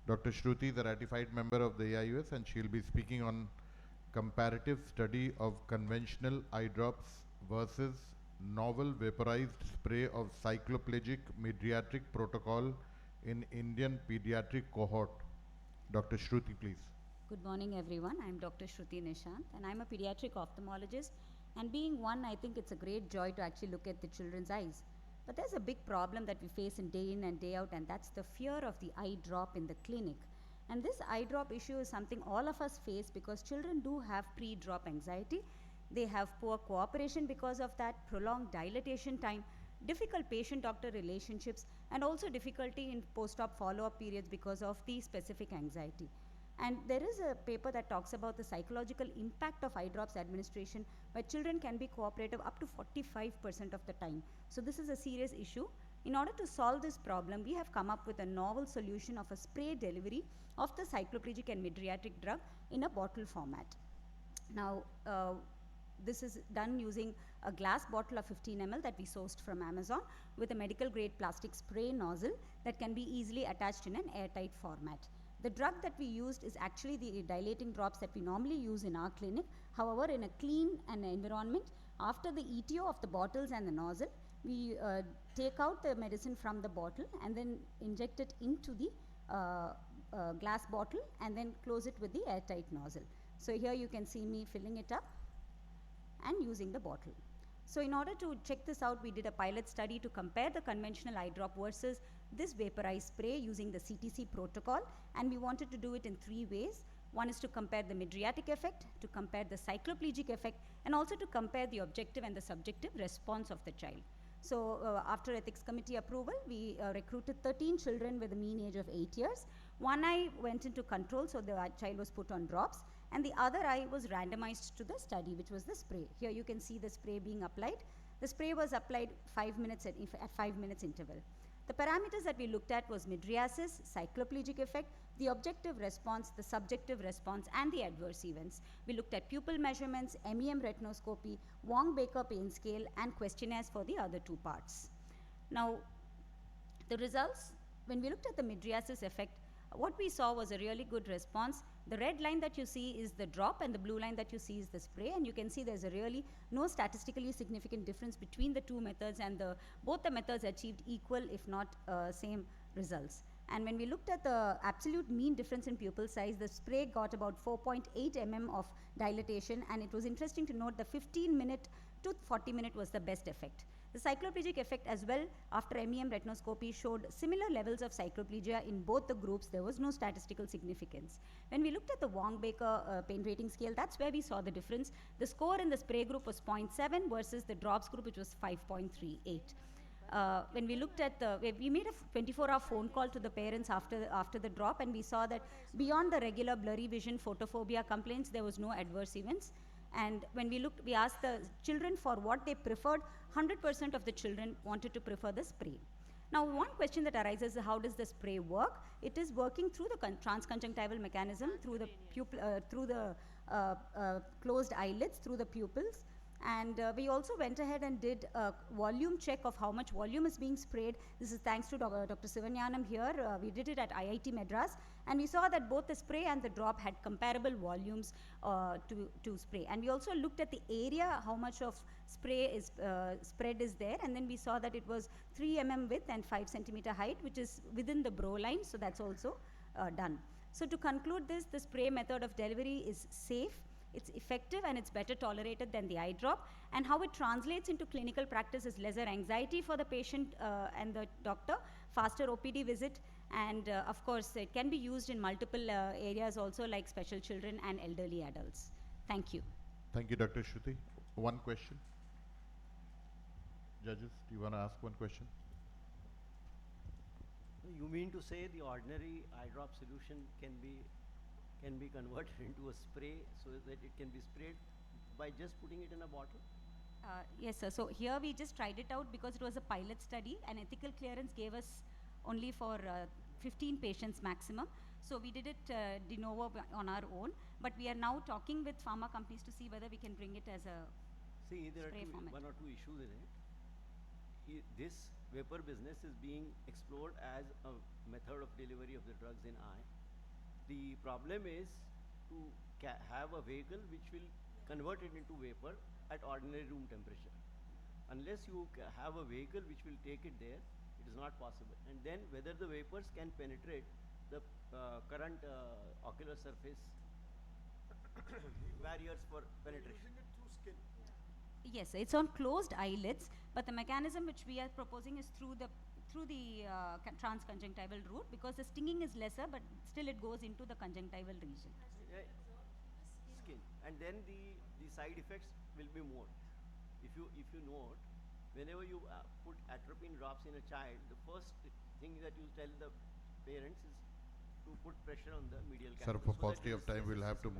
Dr. Shruti is a ratified member of the AIOS and she'll be speaking on comparative study of conventional eye drops versus novel vaporized spray of cycloplegic pediatric protocol in Indian pediatric cohort. Dr. Shruti, please. Good morning, everyone. I'm Dr. Shruti Nishant, and I'm a pediatric ophthalmologist. And being one, I think it's a great joy to actually look at the children's eyes. But there's a big problem that we face in and day out, and that's the fear of the eye drop in the clinic. And this eye drop issue is something all of us face because children do have pre-drop anxiety. They have poor cooperation because of that, prolonged dilatation time, difficult patient-doctor relationships, and also difficulty in post-op follow-up periods because of the specific anxiety. And there is a paper that talks about the psychological impact of eye drops administration, where children can be cooperative up to 45% of the time. So this is a serious issue. In order to solve this problem, we have come up with a novel solution of a spray delivery of the cycloplegic and mydriatic drug in a bottle format. Now, this is done using a glass bottle of 15 ml that we sourced from Amazon with a medical grade plastic spray nozzle that can be easily attached in an airtight format. The drug that we used is actually the dilating drops that we normally use in our clinic. However, in a clean environment, after the ETO of the bottles and the nozzle, we take out the medicine from the bottle and then inject it into the glass bottle and then close it with the airtight nozzle. So here you can see me filling it up and using the bottle. So in order to check this out, we did a pilot study to compare the conventional eye drop versus this vaporized spray using the CTC protocol, and we wanted to do it in 3 ways. One is to compare the mydriatic effect, to compare the cycloplegic effect, and also to compare the objective and the subjective response of the child. So after ethics committee approval, we recruited 13 children with a mean age of 8 years. One eye went into control, so the child was put on drops, and the other eye was randomized to the study, which was the spray. Here you can see the spray being applied. The spray was applied 5 minutes at 5 minutes interval. The parameters that we looked at was mydriasis, cycloplegic effect, the objective response, the subjective response, and the adverse events. We looked at pupil measurements, MEM retinoscopy, Wong-Baker pain scale, and questionnaires for the other 2 parts. Now, the results, when we looked at the mydriasis effect, what we saw was a really good response. The red line that you see is the drop and the blue line that you see is the spray, and you can see there's a really no statistically significant difference between the 2 methods, and both the methods achieved equal if not same results. And when we looked at the absolute mean difference in pupil size, the spray got about 4.8 mm of dilatation, and it was interesting to note the 15-minute to 40-minute was the best effect. The cycloplegic effect as well after MEM retinoscopy showed similar levels of cycloplegia in both the groups. There was no statistical significance. When we looked at the Wong-Baker pain rating scale, that's where we saw the difference. The score in the spray group was 0.7 versus the drops group, which was 5.38. When we looked at we made a 24-hour phone call to the parents after the drop, and we saw that beyond the regular blurry vision photophobia complaints, there was no adverse events. And when we asked the children for what they preferred, 100% of the children wanted to prefer the spray. Now, one question that arises is how does the spray work? It is working through the transconjunctival mechanism, through the closed eyelids, through the pupils. And we also went ahead and did a volume check of how much volume is being sprayed. This is thanks to Dr. Sivanyanam here. We did it at IIT Madras, and we saw that both the spray and the drop had comparable volumes to spray. And we also looked at the area, how much of spray is spread is there, and then we saw that it was 3 mm width and 5 centimeter height, which is within the brow line, so that's also done. So to conclude this, the spray method of delivery is safe, it's effective, and it's better tolerated than the eye drop. And how it translates into clinical practice is lesser anxiety for the patient and the doctor, faster OPD visit, and of course it can be used in multiple areas also, like special children and elderly adults. Thank you. Thank you, Dr. Shruti. One question. Judges, do you want to ask one question? You mean to say the ordinary eye drop solution can be converted into a spray so that it can be sprayed by just putting it in a bottle? Yes, sir. So here we just tried it out because it was a pilot study, and ethical clearance gave us only for 15 patients maximum. So we did it de novo on our own, but we are now talking with pharma companies to see whether we can bring it as a there spray are format. one or two issues in it. This vapor business is being explored as a method of delivery of the drugs in eye. The problem is to have a vehicle which will convert it into vapor at ordinary room temperature. Unless you have a vehicle which will take it there, it is not possible. And then whether the vapors can penetrate the current ocular surface barriers for penetration. Using it through skin. Yes, it's on closed eyelids, but the mechanism which we are proposing is through the transconjunctival route, because the stinging is lesser, but still it goes into the conjunctival region. Skin, and then the side effects will be more. If you note, whenever you put atropine drops in a child, the first thing that you tell the parents is to put pressure on the medial Sir, canthus for so that paucity it of is time, less we'll have to